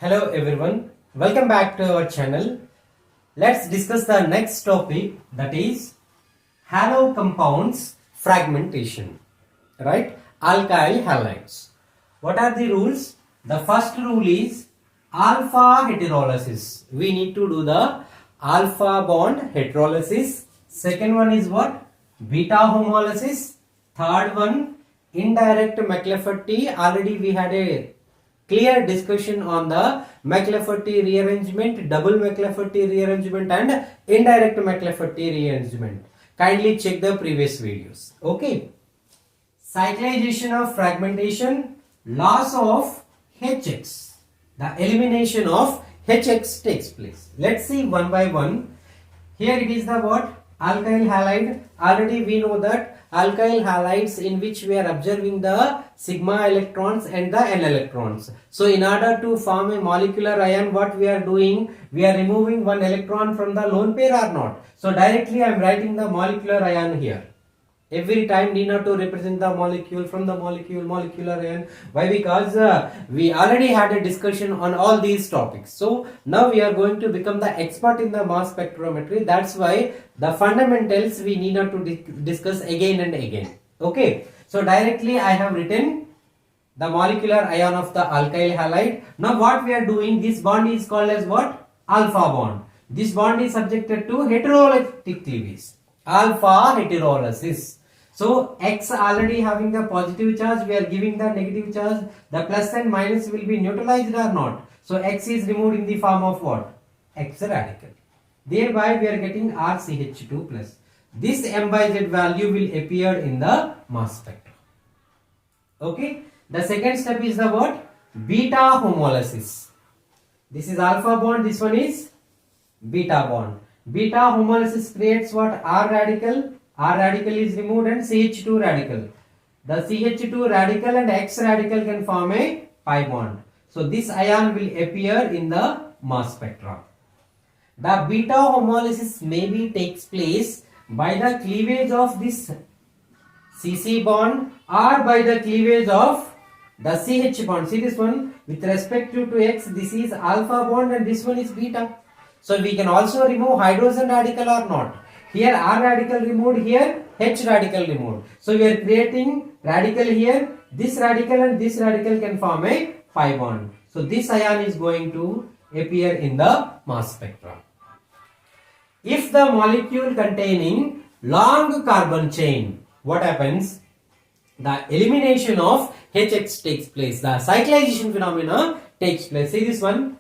Hello everyone, welcome back to our channel. Let's discuss the next topic, that is halo compounds fragmentation, right? Alkyl halides. What are the rules? The first rule is alpha heterolysis. We need to do the alpha bond heterolysis. Second one is what? Beta homolysis. Third one, indirect McLafferty. Already we had a clear discussion on the McLafferty rearrangement, double McLafferty rearrangement and indirect McLafferty rearrangement. Kindly check the previous videos. Okay. Cyclization of fragmentation, loss of HX. The elimination of HX takes place. Let's see one by one. Here it is the what? Alkyl halide. Already we know that alkyl halides in which we are observing the sigma electrons and the n electrons. So in order to form a molecular ion, what we are doing? We are removing one electron from the lone pair or not. So directly I am writing the molecular ion here. Every time need not to represent the molecule from the molecular ion. Why? Because we already had a discussion on all these topics. So now we are going to become the expert in the mass spectrometry. That's why the fundamentals we need not to discuss again and again. Okay. So directly I have written the molecular ion of the alkyl halide. Now what we are doing, this bond is called as what? Alpha bond. This bond is subjected to heterolytic cleavage. Alpha heterolysis. So X already having the positive charge, we are giving the negative charge. The plus and minus will be neutralized or not. So X is removed in the form of what? X radical. Thereby we are getting RCH2 plus. This M by Z value will appear in the mass spectrum. Okay. The second step is the what? Beta homolysis. This is alpha bond. This one is beta bond. Beta homolysis creates what? R radical. R radical is removed and CH2 radical. The CH2 radical and X radical can form a pi bond. So this ion will appear in the mass spectra. The beta homolysis maybe takes place by the cleavage of this CC bond or by the cleavage of the CH bond. See this one, with respect to X, this is alpha bond and this one is beta. So we can also remove hydrogen radical or not. Here R radical removed, here H radical removed. So we are creating radical here. This radical and this radical can form a pi bond. So this ion is going to appear in the mass spectra. If the molecule containing long carbon chain, what happens? The elimination of HX takes place. The cyclization phenomena takes place. See this one.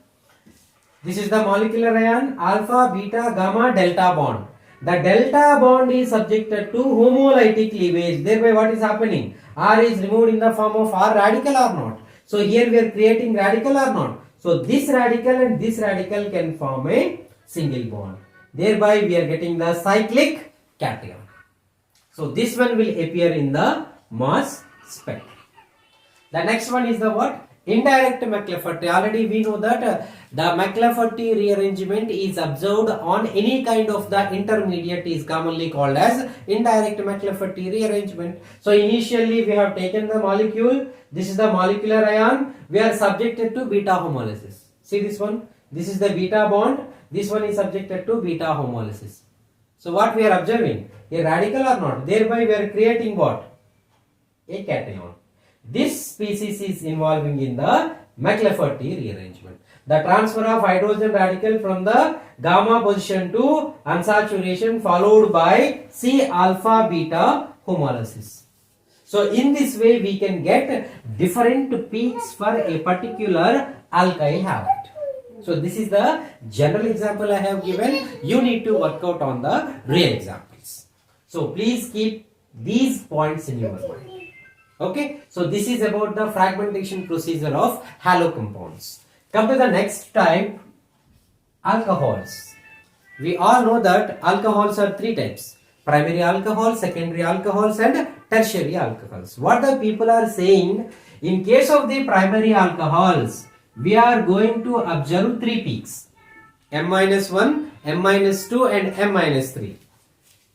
This is the molecular ion alpha, beta, gamma, delta bond. The delta bond is subjected to homolytic cleavage. Thereby what is happening? R is removed in the form of R radical or not. So here we are creating radical or not. So this radical and this radical can form a single bond. Thereby we are getting the cyclic cation. So this one will appear in the mass spectrum. The next one is the what? Indirect McLafferty. Already we know that the McLafferty rearrangement is observed on any kind of the intermediate is commonly called as indirect McLafferty rearrangement. So initially we have taken the molecule. This is the molecular ion. We are subjected to beta homolysis. See this one. This is the beta bond. This one is subjected to beta homolysis. So what we are observing? A radical or not? Thereby we are creating what? A cation. This species is involving in the McLafferty rearrangement. The transfer of hydrogen radical from the gamma position to unsaturation followed by C alpha beta homolysis. So in this way we can get different peaks for a particular alkyl halide. So this is the general example I have given. You need to work out on the real examples. So please keep these points in your mind. Okay, so this is about the fragmentation procedure of halo compounds. Come to the next type, alcohols. We all know that alcohols are three types: primary alcohol, secondary alcohols and tertiary alcohols. What the people are saying, in case of the primary alcohols, we are going to observe three peaks: M-1, M-2 and M-3.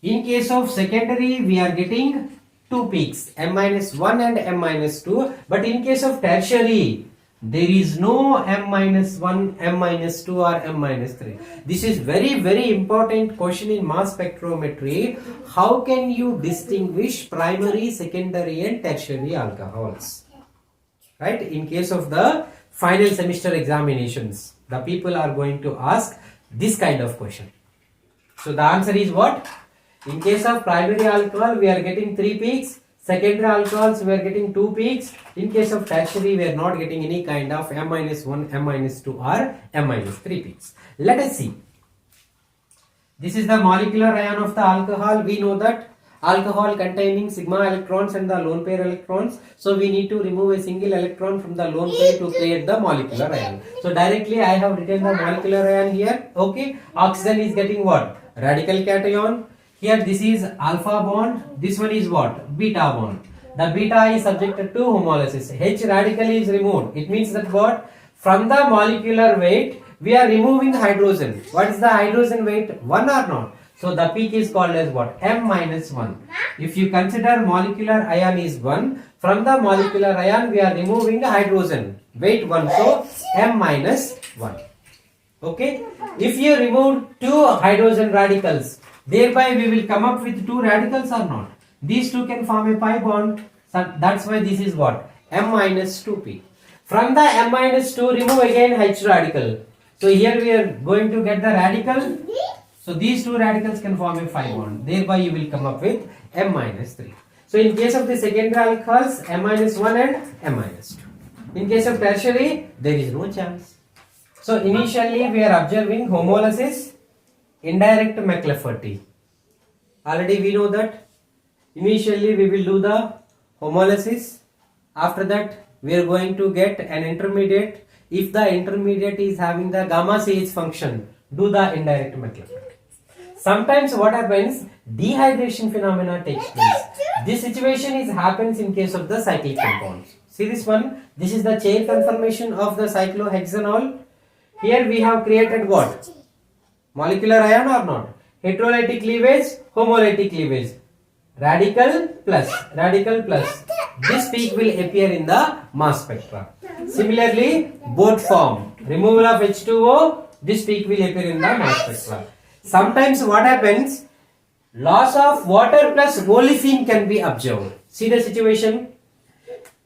In case of secondary, we are getting two peaks, M-1 and M-2, but in case of tertiary, There is no M minus 1, M minus 2 or M minus 3. This is very important question in mass spectrometry. How can you distinguish primary, secondary and tertiary alcohols? Right? In case of the final semester examinations, the people are going to ask this kind of question. So the answer is what? In case of primary alcohol, we are getting 3 peaks. Secondary alcohols, we are getting 2 peaks. In case of tertiary, we are not getting any kind of M minus 1, M minus 2 or M minus 3 peaks. Let us see. This is the molecular ion of the alcohol. We know that alcohol containing sigma electrons and the lone pair electrons. So we need to remove a single electron from the lone pair to create the molecular ion. So directly I have written the molecular ion here. Okay. Oxygen is getting what? Radical cation. Here this is alpha bond. This one is what? Beta bond. The beta is subjected to homolysis. H radical is removed. It means that what? From the molecular weight, we are removing hydrogen. What is the hydrogen weight? 1 or not? So the peak is called as what? M minus 1. If you consider molecular ion is 1, from the molecular ion we are removing hydrogen. Weight 1. So M minus 1. Okay. If you remove 2 hydrogen radicals, thereby we will come up with 2 radicals or not? These 2 can form a pi bond. So that's why this is what? M minus 2p. From the M minus 2 remove again H radical. So here we are going to get the radical. So these 2 radicals can form a pi bond. Thereby you will come up with M minus 3. So in case of the secondary alcohols, M minus 1 and M minus 2. In case of tertiary, there is no chance. So initially we are observing homolysis, indirect McLafferty. Already we know that initially we will do the homolysis. After that we are going to get an intermediate. If the intermediate is having the gamma CH function, do the indirect McLafferty. Sometimes what happens, dehydration phenomena takes place. This situation happens in case of the cyclic compounds. See this one? This is the chain conformation of the cyclohexanol. Here we have created what? Molecular ion or not? Heterolytic cleavage, homolytic cleavage. Radical plus. This peak will appear in the mass spectra. Similarly, both form. Removal of H2O, this peak will appear in the mass spectra. Sometimes what happens, loss of water plus olefin can be observed. See the situation?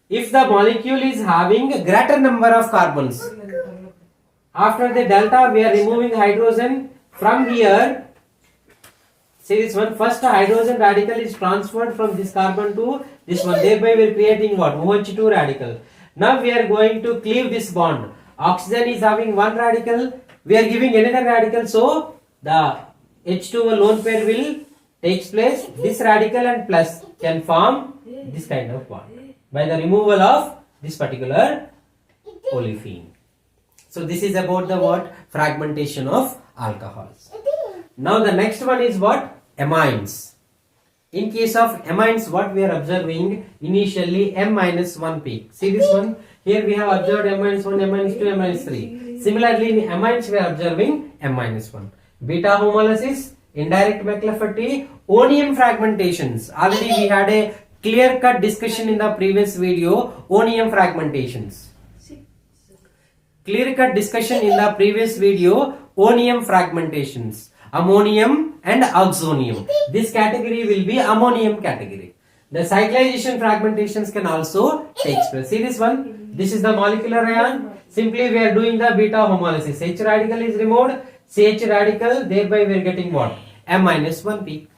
If the molecule is having a greater number of carbons, after the delta we are removing hydrogen from here. See this one, first hydrogen radical is transferred from this carbon to this one. Thereby we are creating what? OH2 radical. Now we are going to cleave this bond. Oxygen is having 1 radical. We are giving another radical. So the H2O lone pair will takes place. This radical and plus can form this kind of bond by the removal of this particular olefin. So this is about the what? Fragmentation of alcohols. Now the next one is what? Amines. In case of amines, what we are observing initially M minus 1 peak. See this one? Here we have observed M minus 1, M minus 2, M minus 3. Similarly in amines we are observing M minus 1. Beta homolysis, indirect McLafferty, onium fragmentations. Already we had a clear-cut discussion in the previous video, onium fragmentations. Clear-cut discussion in the previous video, onium fragmentations. Ammonium and oxonium. This category will be ammonium category. The cyclization fragmentations can also take place. See this one? This is the molecular ion. Simply we are doing the beta homolysis. H radical is removed. CH radical. Thereby we are getting what? M minus 1 peak.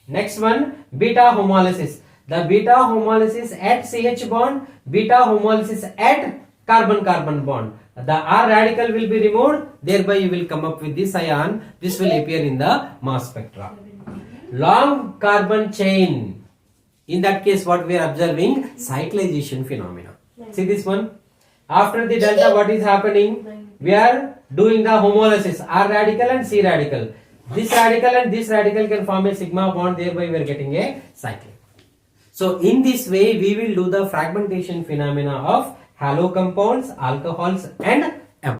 Next one, beta homolysis. The beta homolysis at CH bond. Beta homolysis at carbon-carbon bond. The R radical will be removed. Thereby you will come up with this ion. This will appear in the mass spectra. Long carbon chain. In that case what we are observing? Cyclization phenomena. See this one? After the delta what is happening? We are doing the homolysis. R radical and C radical. This radical and this radical can form a sigma bond. Thereby we are getting a cyclic. So in this way we will do the fragmentation phenomena of halo compounds, alcohols and